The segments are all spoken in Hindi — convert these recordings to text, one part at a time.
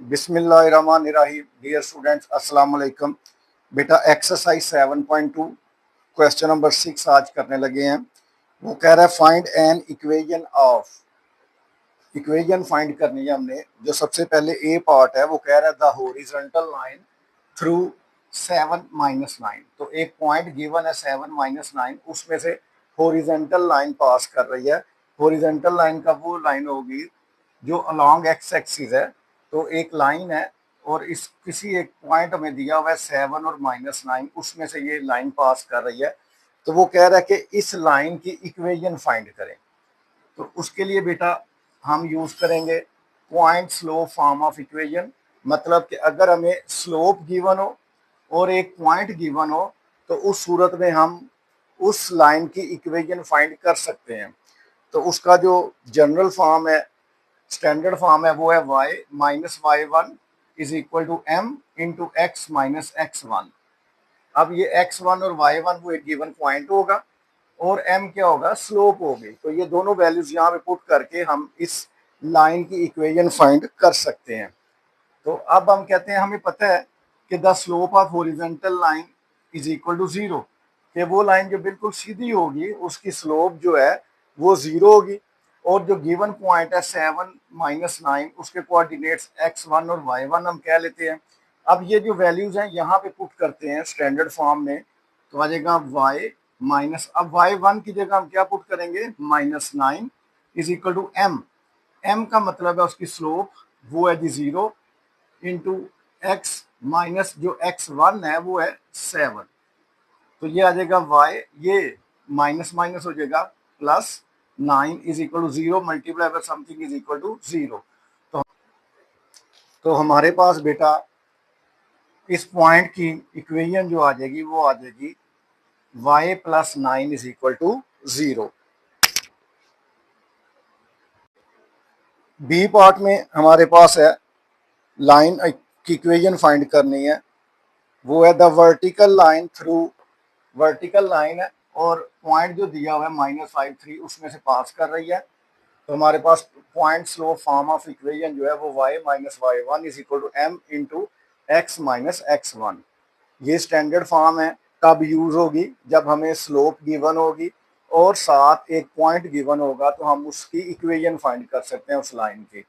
बिस्मिल्लाहिर्रहमानिर्रहीम। डियर स्टूडेंट्स, अस्सलाम वालेकुम। बेटा एक्सरसाइज 7.2 क्वेश्चन नंबर 6 आज करने लगे हैं। वो कह रहा है find an equation of, equation find करनी है हमने। जो सबसे पहले ए पार्ट है वो कह रहा है द हॉरिजॉन्टल लाइन थ्रू 7-9। तो एक पॉइंट गिवन है 7-9, उसमें से हॉरिजॉन्टल लाइन पास कर रही है। हॉरिजॉन्टल लाइन का वो लाइन होगी जो अलोंग एक्स एक्सिस है। तो एक लाइन है और इस किसी एक पॉइंट में दिया हुआ है 7 और -9, उसमें से ये लाइन पास कर रही है। तो वो कह रहा है कि इस लाइन की इक्वेशन फाइंड करें। तो उसके लिए बेटा हम यूज करेंगे point slope form of equation. मतलब कि अगर हमें स्लोप गिवन हो और एक पॉइंट गिवन हो तो उस सूरत में हम उस लाइन की इक्वेशन फाइंड कर सकते हैं। तो उसका जो जनरल फॉर्म है, स्टैंडर्ड फॉर्म है, वो है y minus y one is equal to m into x minus x one. अब ये x1 और y1 वो एक गिवन पॉइंट होगा और m क्या होगा, स्लोप होगी। तो ये दोनों वैल्यूज यहाँ पे पुट करके हम इस लाइन की इक्वेशन फाइंड कर सकते हैं। तो अब हम कहते हैं हमें पता है कि the slope of horizontal line is equal to zero, कि वो लाइन जो बिल्कुल सीधी होगी उसकी स्लोप जो है वो जीरो होगी। और जो गिवन पॉइंट है 7-9, उसके कोऑर्डिनेट्स x1 और y1 हम कह लेते हैं। अब ये जो वैल्यूज हैं यहाँ पे पुट करते हैं स्टैंडर्ड फॉर्म में, तो आ जाएगा y माइनस, अब y1 की जगह हम क्या पुट करेंगे, -9 is equal to m। m का मतलब है उसकी स्लोप वो है जी जीरो इंटू एक्स माइनस जो x1 है वो है 7। तो ये आ जाएगा y, ये माइनस माइनस हो जाएगा plus 9 is equal to zero multiply by something is equal to zero. तो हमारे पास बेटा इस पॉइंट की इक्वेशन जो आ जाएगी वो आ जाएगी y plus 9 is equal to zero. B part में हमारे पास है लाइन की इक्वेशन फाइंड करनी है। वो है the vertical line through, vertical line है और पॉइंट जो दिया हुआ है -5-3 उसमें से पास कर रही है। तो हमारे पास point slope form of equation जो है वो y minus y one is equal to m into x minus x one. ये स्टैंडर्ड फॉर्म है, कब यूज होगी, जब हमें स्लोप गिवन होगी और साथ एक पॉइंट गिवन होगा तो हम उसकी इक्वेशन फाइंड कर सकते हैं उस लाइन की।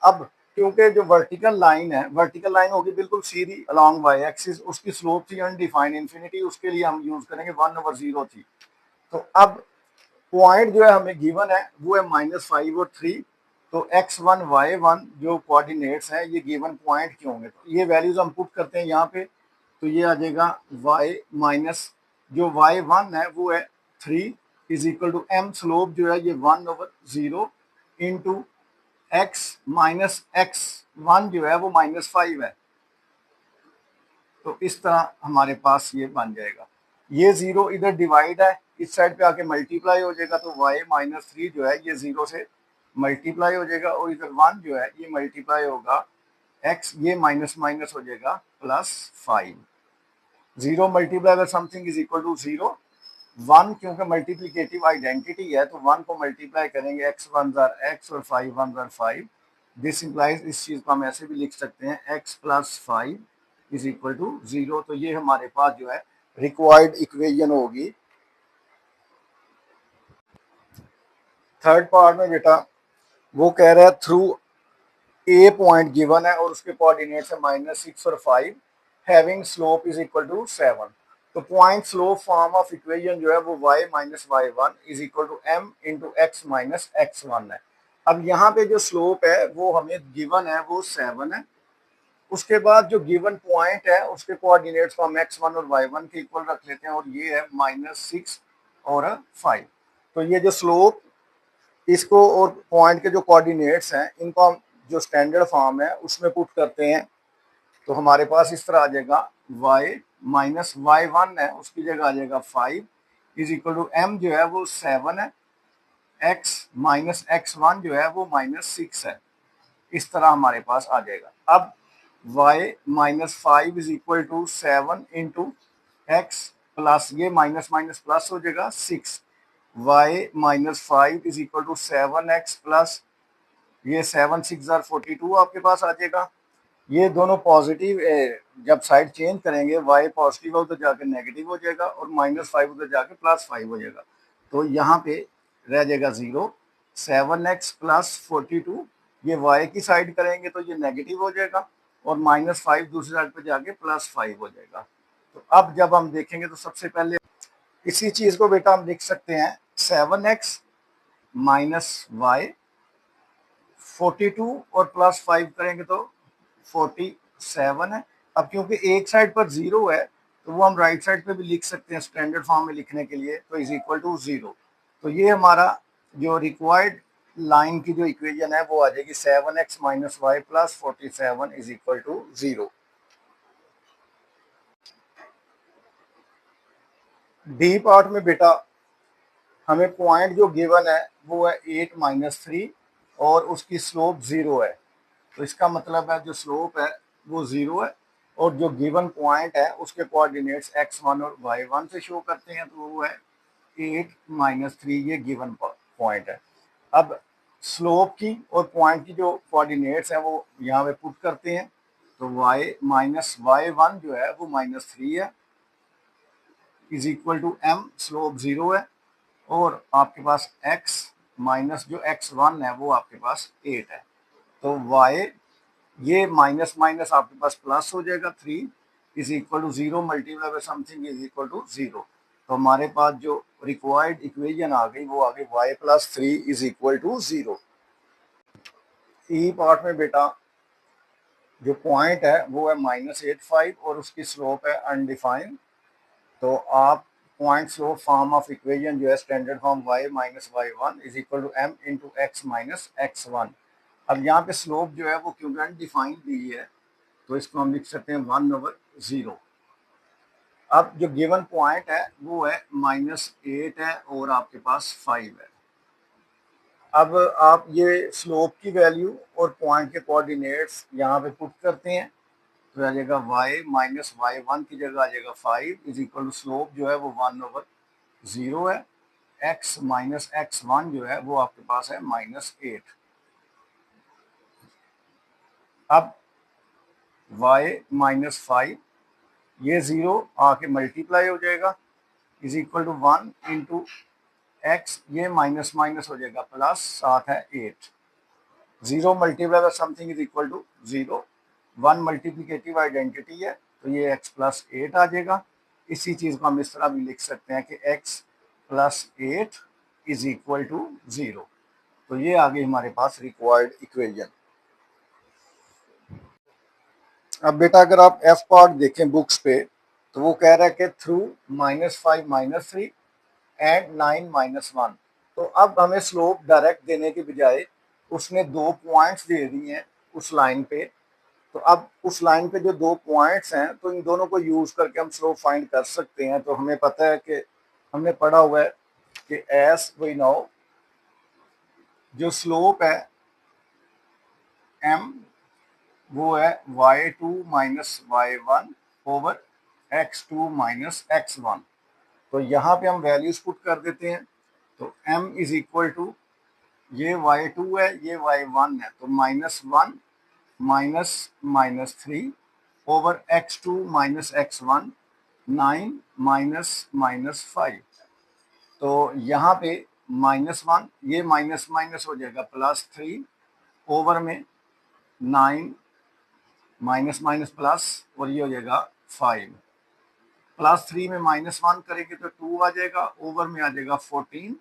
अब क्योंकि जो वर्टिकल लाइन है, वर्टिकल लाइन होगी बिल्कुल सीधी अलोंग वाई एक्सिस, उसकी स्लोप थी अनडिफाइंड इंफिनिटी, उसके लिए हम यूज करेंगे 1/0 थी। तो अब पॉइंट जो है हमें गिवन है वो है -5 और 3। तो x1 y1 जो कोऑर्डिनेट्स हैं ये गिवन पॉइंट के होंगे, तो ये वैल्यूज हम पुट करते हैं यहाँ पे। तो ये आ जाएगा y माइनस जो y1 है वो है 3 is equal to m, slope जो है ये 1/0 इंटू x माइनस x1 जो है वो -5 है। तो इस तरह हमारे पास ये बन जाएगा। ये जीरो इधर डिवाइड है, इस साइड पे आके मल्टीप्लाई हो जाएगा, तो y माइनस 3 जो है ये जीरो से मल्टीप्लाई हो जाएगा और इधर 1 जो है ये मल्टीप्लाई होगा x, ये माइनस माइनस हो जाएगा +5। Zero multiply by something is equal to zero. 1 क्योंकि मल्टीप्लीकेटिव आइडेंटिटी है तो 1 को मल्टीप्लाई करेंगे, x1 जार x और 5 जार 5। दिस इंप्लाइज, इस चीज को हम ऐसे भी लिख सकते हैं x plus 5 is equal to zero. तो ये हमारे पास जो है रिक्वायर्ड इक्वेशन होगी। थर्ड पार्ट में बेटा वो कह रहा है थ्रू ए पॉइंट गिवन है और उसके कोऑर्डिनेट्स है -6 और 5, having slope is equal to 7। तो point slope form of equation जो है वो y minus y one is equal to m into x minus x one है। अब यहाँ पे जो स्लोप है वो हमें गिवन है वो 7 है। उसके बाद जो गिवन पॉइंट है उसके कोऑर्डिनेट्स को हम x1 और y1 के इक्वल रख लेते हैं और ये है -6 और 5। तो ये जो स्लोप, इसको और पॉइंट के जो कोऑर्डिनेट्स हैं इनको हम जो स्टैंडर्ड फॉर्म है उसमें पुट करते हैं। तो हमारे पास इस तरह आ जाएगा y माइनस वाई वन है उसकी जगह आ जाएगा 5 इज इक्वल टू m जो है वो 7 है, x माइनस x1 जो है वो -6 है। इस तरह हमारे पास आ जाएगा। अब y minus 5 is equal to 7 into x plus, ये माइनस माइनस प्लस हो जाएगा 6, y minus 5 is equal to 7x plus ये 7 6 जार 42 आपके पास आ जाएगा। ये दोनों पॉजिटिव, जब साइड चेंज करेंगे y पॉजिटिव उधर जाके नेगेटिव हो जाएगा और -5 उधर जाके +5 हो जाएगा। तो यहाँ पे रह जाएगा 0। 7x प्लस 42 ये y की साइड करेंगे तो ये नेगेटिव हो जाएगा और -5 दूसरी साइड पे जाके +5 हो जाएगा। तो अब जब हम देखेंगे तो सबसे पहले इसी चीज को बेटा हम लिख सकते हैं 7x माइनस वाई, 42 और +5 करेंगे तो 47 है। अब क्योंकि एक साइड पर 0 है तो वो हम राइट साइड पे भी लिख सकते हैं स्टैंडर्ड फॉर्म में लिखने के लिए, तो इज इक्वल टू 0। तो ये हमारा जो रिक्वायर्ड लाइन की जो इक्वेशन है वो आ जाएगी 7x minus y plus 47 is equal to 0। D part में बेटा हमें पॉइंट जो गिवन है वो है 8 - 3 और उसकी स्लोप 0 है। तो इसका मतलब है जो स्लोप है वो 0 है और जो गिवन पॉइंट है उसके कोऑर्डिनेट्स x1 और y1 से शो करते हैं, तो वो है 8 - 3, ये गिवन पॉइंट है। अब स्लोप की और पॉइंट की जो कोऑर्डिनेट्स हैं वो यहाँ पे पुट करते हैं, तो y माइनस y1 जो है वो -3 है is equal to m, slope 0 है और आपके पास x माइनस जो x1 है वो आपके पास 8 है। तो y ये माइनस माइनस आपके पास प्लस हो जाएगा, 3 is equal to 0 multiply by something is equal to 0। तो हमारे पास जो रिक्वायर्ड इक्वेशन आ गई वो आ गई y plus 3 is equal to 0। E part में बेटा जो पॉइंट है वो है -85 और उसकी स्लोप है अनडिफाइंड। तो आप point slope form of equation जो है standard form y minus y1 is equal to m into x minus x1। अब यहाँ पे स्लोप जो है वो क्योंकि अनडिफाइंड दी है तो इसको हम लिख सकते हैं 1/0। अब जो गिवन पॉइंट है वो है -8 है और आपके पास 5 है। अब आप ये स्लोप की वैल्यू और पॉइंट के कोऑर्डिनेट्स यहाँ पे पुट करते हैं, तो आ जाएगा y माइनस y1 की जगह आ जाएगा 5 इज इक्वल टू स्लोप जो है वो 1/0 है। x माइनस x1 जो है वो आपके पास है -8। अब y माइनस 5 ये 0 आके मल्टीप्लाई हो जाएगा is equal to 1 into x, ये माइनस माइनस हो जाएगा प्लस, साथ है 8। 0 multiply by something is equal to 0। 1 multiplicative identity है तो ये x प्लस 8 आ जाएगा। इसी चीज को हम इस तरह भी लिख सकते हैं कि x plus 8 is equal to 0। तो ये आ गई हमारे पास रिक्वायर्ड इक्वेशन। अब बेटा अगर आप एफ पार्ट देखें बुक्स पे तो वो कह रहा है कि थ्रू -5 - 3 एंड 9 - 1। तो अब हमें स्लोप डायरेक्ट देने के बजाय उसने 2 पॉइंट्स दे दी हैं उस लाइन पे। तो अब उस लाइन पे जो 2 पॉइंट्स हैं तो इन दोनों को यूज करके हम स्लोप फाइंड कर सकते हैं। तो हमें पता है कि हमने पढ़ा हुआ है कि एस वी नो जो स्लोप है एम वो है y2 minus y1 over x2 minus x1। तो यहाँ पे हम वैल्यूज पुट कर देते हैं, तो m इज इक्वल टू ये y2 है ये y1 है, तो -1 minus -3 over x2 minus x1 9 minus -5। तो यहाँ पे -1 ये माइनस माइनस हो जाएगा +3 ओवर में 9 माइनस माइनस प्लस और ये हो जाएगा 5। +3 में -1 करेंगे तो 2 आ जाएगा, ओवर में आ जाएगा 14।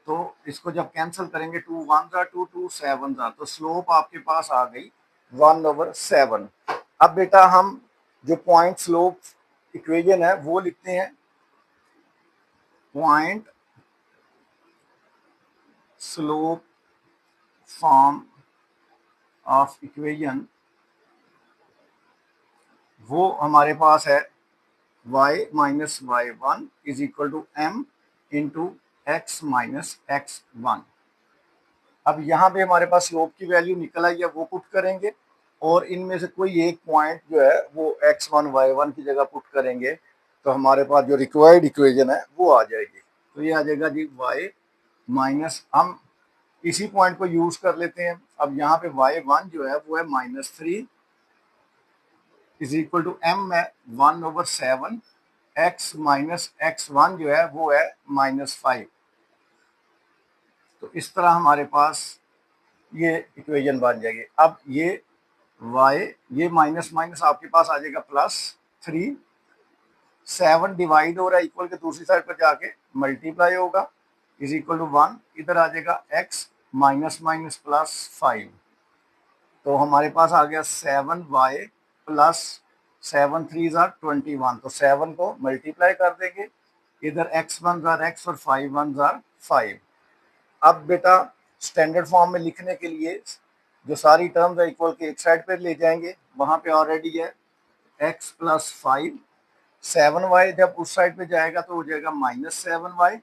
तो इसको जब कैंसिल करेंगे 2 1 जा 2 2 7 जा, तो स्लोप आपके पास आ गई 1/7। अब बेटा हम जो पॉइंट स्लोप इक्वेशन है वो लिखते हैं। Point slope form of equation वो हमारे पास है y minus y1 is equal to m into x minus x1। अब यहाँ पे हमारे पास स्लोप की वैल्यू निकल आई है वो पुट करेंगे और इनमें से कोई एक पॉइंट जो है वो x1 y1 की जगह पुट करेंगे, तो हमारे पास जो रिक्वायर्ड इक्वेशन है वो आ जाएगी। तो ये आ जाएगा जी y माइनस, हम इसी पॉइंट को यूज कर लेते हैं। अब यहाँ पे y1 जो है वो है -3 इज इक्वल टू m है 1/7 x माइनस x1 जो है वो है -5। तो इस तरह हमारे पास ये इक्वेशन बन जाएगी। अब ये y, ये माइनस माइनस आपके पास आ जाएगा +3, 7 डिवाइड हो रहा है इक्वल के दूसरी साइड पर जाके मल्टीप्लाई होगा इज इक्वल टू 1, इधर आ जाएगा x माइनस माइनस +5। तो हमारे पास आ गया 7y प्लस 7 3 21। तो 7 को मल्टीप्लाई कर देंगे, इधर x 1 x और 5 1 5। अब बेटा स्टैंडर्ड फॉर्म में लिखने के लिए जो सारी टर्म्स है इक्वल के एक साइड पे ले जाएंगे, वहां पे ऑलरेडी है x प्लस 5, 7y जब उस साइड पे जाएगा तो हो जाएगा -7y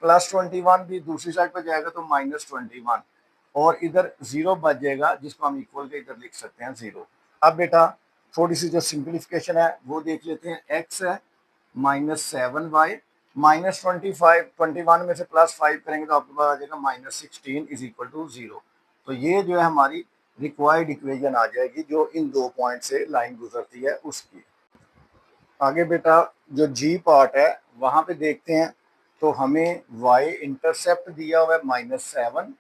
प्लस 21 भी दूसरी साइड पे जाएगा तो -21, और इधर 0 बच जाएगा जिसको हम इक्वल के इधर लिख सकते हैं 0। अब बेटा थोड़ी सी जो सिंप्लीफिकेशन है वो देख लेते हैं। x है -7y -21 में से +5 करेंगे तो आपके पास आ जाएगा -16 इज इक्वल टू 0। तो ये जो है हमारी रिक्वायर्ड इक्वेशन आ जाएगी जो इन दो पॉइंट से लाइन गुजरती है उसकी। आगे बेटा जो जी पार्ट है वहां पे देखते हैं, तो हमें y इंटरसेप्ट दिया हुआ है -7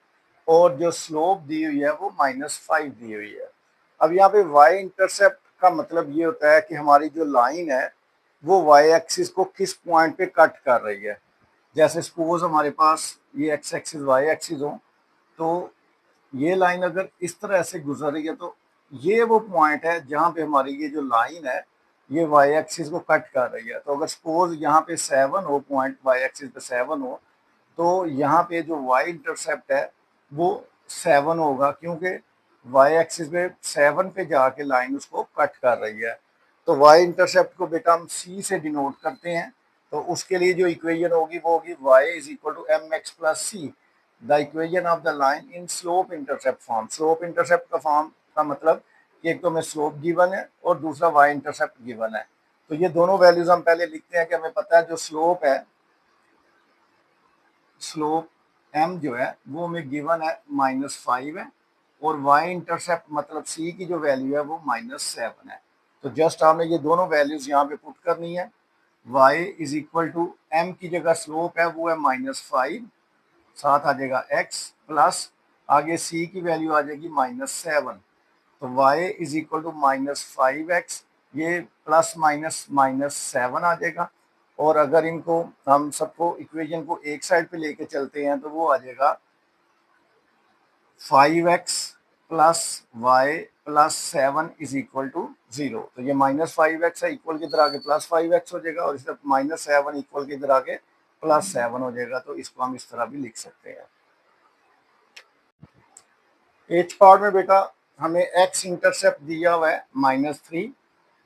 और जो स्लोप दी हुई है वो -5 दी हुई है। अब यहाँ पे y इंटरसेप्ट का मतलब ये होता है कि हमारी जो लाइन है वो y एक्सिस को किस पॉइंट पे कट कर रही है। जैसे सपोज हमारे पास ये x एक्सिस y एक्सिस हो, तो ये लाइन अगर इस तरह से गुजर रही है तो ये वो पॉइंट है जहाँ पे हमारी ये जो लाइन है ये y एक्सिस को कट कर रही है। तो अगर सपोज यहाँ पे 7 हो, पॉइंट y एक्सिस पे 7 हो, तो यहाँ पे जो y इंटरसेप्ट है वो 7 होगा, क्योंकि y एक्सिस पे 7 पे जाके लाइन उसको कट कर रही है। तो y इंटरसेप्ट को बेटा हम c से डिनोट करते हैं। तो उसके लिए जो इक्वेशन होगी वो होगी y is equal to mx plus c, the equation of the line in slope intercept form. Slope intercept का फॉर्म का मतलब कि एक तो हमें स्लोप गिवन है और दूसरा y इंटरसेप्ट गिवन है। तो ये दोनों वैल्यूज हम पहले लिखते हैं कि हमें पता है जो स्लोप है, स्लोप m जो है वो हमें गिवन है -5 है, और y इंटरसेप्ट मतलब c की जो वैल्यू है वो -7 है। तो जस्ट आपने ये दोनों वैल्यूज यहाँ पे पुट करनी है। y is equal to m की जगह स्लोप है वो है -5, साथ आ जाएगा x प्लस आगे c की वैल्यू आ जाएगी -7। तो y is equal to -5x, ये प्लस माइनस -7 आ जाएगा। और अगर इनको हम सबको इक्वेशन को एक साइड पे लेके चलते हैं तो वो आ जाएगा 5x plus y plus 7 is equal to 0। तो ये -5x है, इक्वल के इधर आगे +5x हो जाएगा, और इस तरफ -7 इक्वल के इधर आगे +7 हो जाएगा। तो इसको हम इस तरह भी लिख सकते हैं। एच पार्ट में बेटा हमें x इंटरसेप्ट दिया हुआ है -3,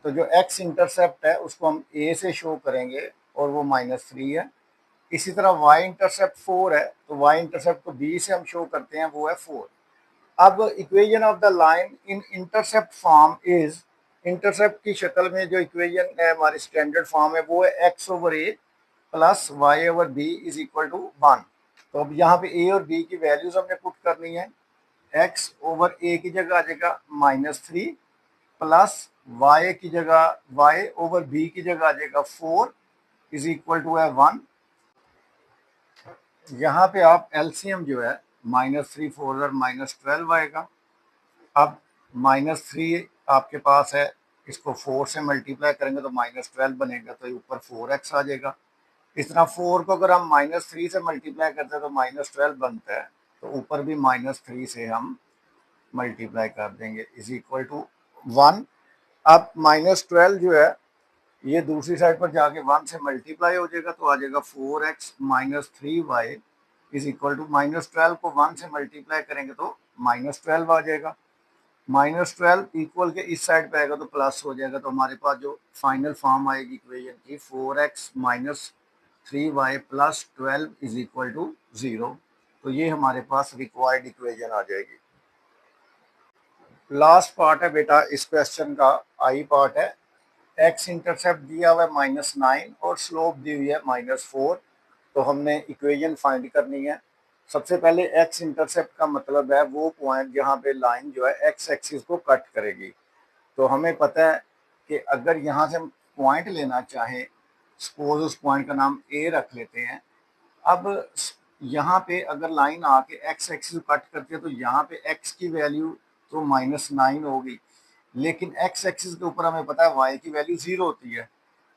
तो जो x इंटरसेप्ट है उसको हम a से शो करेंगे और वो -3 है। इसी तरह y इंटरसेप्ट 4 है, तो y इंटरसेप्ट को b से हम शो करते हैं, वो है 4। अब equation of the line in intercept form is, intercept की शक्ल में जो इक्वेशन है हमारी स्टैंडर्ड फॉर्म है वो है x/a plus y/b is equal to 1। तो अब यहाँ पे a और b की वैल्यूज हमने पुट करनी है। x/a की जगह आ जाएगा -3 प्लस y की जगह y/b की जगह आ जाएगा 4 इज इक्वल टू है 1। यहाँ पे आप एलसीएम जो है -3 4 -12 आएगा। अब -3 आपके पास है, इसको 4 से मल्टीप्लाई करेंगे तो -12 बनेगा, तो ऊपर 4x आ जाएगा। इस तरह 4 को अगर हम -3 से मल्टीप्लाई करते हैं तो -12 बनता है, तो ऊपर भी -3 से हम मल्टीप्लाई कर देंगे इज इक्वल टू 1। अब -12 जो है ये दूसरी साइड पर जाके 1 से मल्टीप्लाई हो जाएगा, तो आ जाएगा 4x minus 3y is equal to -12 को 1 से मल्टीप्लाई करेंगे तो -12 आ जाएगा। -12 इक्वल के इस साइड पे आएगा तो प्लस हो जाएगा। तो हमारे पास जो फाइनल फॉर्म आएगी इक्वेशन की 4x minus 3y plus 12 is equal to 0। तो ये हमारे पास रिक्वायर्ड इक्वेशन आ जाएगी। लास्ट पार्ट है बेटा इस क्वेश्चन का, आई पार्ट है। एक्स इंटरसेप्ट दिया हुआ है -9 और स्लोप दी हुई है -4। तो हमने इक्वेशन फाइंड करनी है। सबसे पहले एक्स इंटरसेप्ट का मतलब है वो पॉइंट जहाँ पे लाइन जो है एक्स एक्सिस को कट करेगी। तो हमें पता है कि अगर यहाँ से हम पॉइंट लेना चाहें, सपोज उस पॉइंट का नाम ए रख लेते हैं। अब यहाँ पे अगर लाइन आके एक्स एक्सिस कट करती है तो यहाँ पे एक्स की वैल्यू तो -9 होगी, लेकिन एक्स एक्सिस के ऊपर हमें पता है वाई की वैल्यू 0 होती है।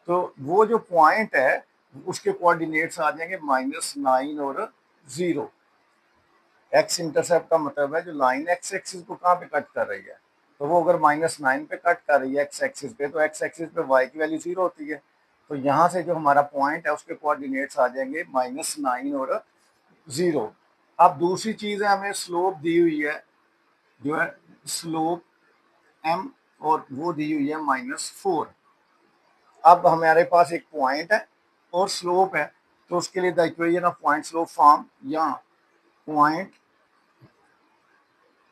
तो वो जो पॉइंट है उसके कोऑर्डिनेट्स आ जाएंगे -9 और 0। एक्स इंटरसेप्ट का मतलब है जो लाइन एक्स एक्सिस को कहाँ पे कट कर रही है, तो वो अगर -9 पे कट कर रही है एक्स एक्सिस पे, तो एक्स एक्सिस पे वाई की वैल्यू 0 होती है। तो यहाँ से जो हमारा पॉइंट है उसके कोऑर्डिनेट्स आ जाएंगे -9 और 0। अब दूसरी चीज है, हमें स्लोप दी हुई है जो है स्लोप m, और वो दी हुई है -4। अब हमारे पास एक पॉइंट है और स्लोप है, तो उसके लिए the equation of point slope form या point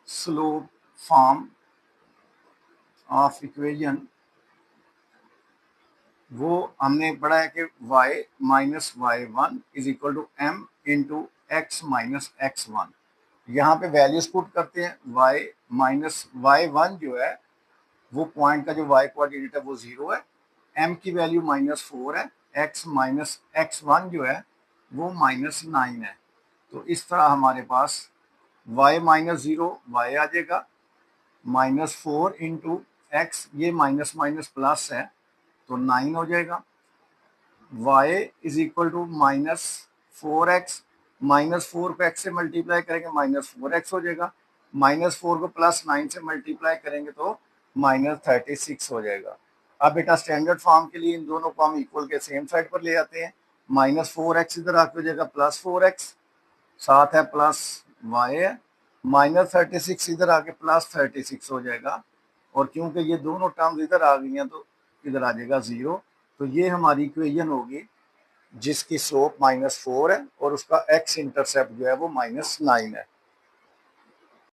slope form of equation वो हमने पढ़ा है कि y minus y1 is equal to m into x minus x1। यहाँ पे वैल्यूज पुट करते हैं, y माइनस y1 जो है वो पॉइंट का जो y कोऑर्डिनेट है वो 0 है, m की वैल्यू -4 है, x माइनस x1 जो है वो -9 है। तो इस तरह हमारे पास y माइनस 0 y आ जाएगा, -4 इंटू एक्स, ये माइनस माइनस प्लस है तो 9 हो जाएगा, y is equal to -4x, -4 को x से मल्टीप्लाई करेंगे -4x हो जाएगा, -4 को +9 से मल्टीप्लाई करेंगे तो -36 हो जाएगा। अब बेटा स्टैंडर्ड फॉर्म के लिए इन दोनों को हम इक्वल के सेम साइड पर ले आते हैं, -4x इधर आके हो जाएगा +4x, साथ है प्लस y है, -36 इधर आके +36 हो जाएगा, और क्योंकि ये दोनों टर्म्स इधर आ गई हैं तो इधर आ जाएगा 0। तो ये हमारी इक्वेशन होगी जिसकी स्लोप -4 है और उसका एक्स इंटरसेप्ट जो है वो -9 है।